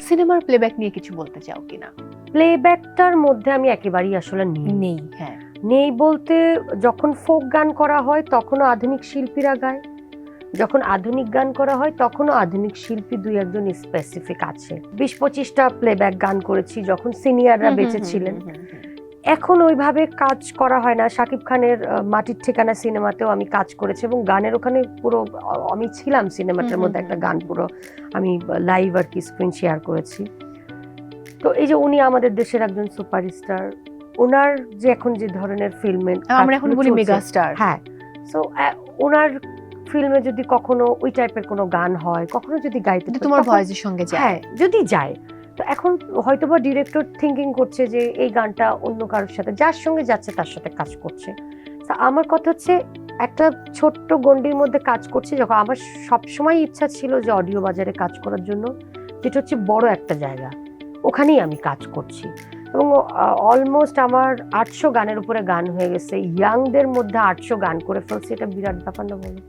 সিনেমার প্লেব্যাক নিয়ে কিছু বলতে চাও কিনা? প্লেব্যাকটার মধ্যে আমি একেবারেই আসলে নেই। হ্যাঁ, নেই বলতে, যখন ফোক গান করা হয় তখনও আধুনিক শিল্পীরা গায়, যখন আধুনিক গান করা হয় তখনও আধুনিক শিল্পী দুই একজন স্পেসিফিক আছে। 20-25টা প্লেব্যাক গান করেছি যখন সিনিয়ররা বেঁচে ছিলেন। এখন ওইভাবে কাজ করা হয় না। শাকিব খানের মাটির ঠিকানা সিনেমাতেও আমি কাজ করেছি এবং গানের ওখানে পুরো আমি ছিলাম সিনেমাটার মধ্যে, একটা গান পুরো আমি লাইভ আর কি স্ক্রিন শেয়ার করেছি। তো এই যে উনি আমাদের দেশের একজন সুপারস্টার, ওনার যে এখন যে ধরনের ফিল্মে আমরা এখন বলি মেগা স্টার। হ্যাঁ, সো ওনার ফিল্মে যদি কখনো ওই টাইপের কোনো গান হয়, কখনো যদি গাইতে পারি, তোমার তখন- ভয়েসের সঙ্গে যায়। হ্যাঁ, যদি যায়, তো এখন হয়তোবা ডিরেক্টর থিঙ্কিং করছে যে এই গানটা অন্য কারোর সাথে, যার সঙ্গে যাচ্ছে তার সাথে কাজ করছে। তো আমার কথা হচ্ছে, একটা ছোট্ট গণ্ডির মধ্যে কাজ করছি। যখন আমার সবসময় ইচ্ছা ছিল যে অডিও বাজারে কাজ করার জন্য, যেটা হচ্ছে বড় একটা জায়গা, ওখানেই আমি কাজ করছি। এবং অলমোস্ট আমার 800 গানের উপরে গান হয়ে গেছে। ইয়াংদের মধ্যে 800 গান করে ফেলছি, এটা বিরাট ব্যাপার না বলো?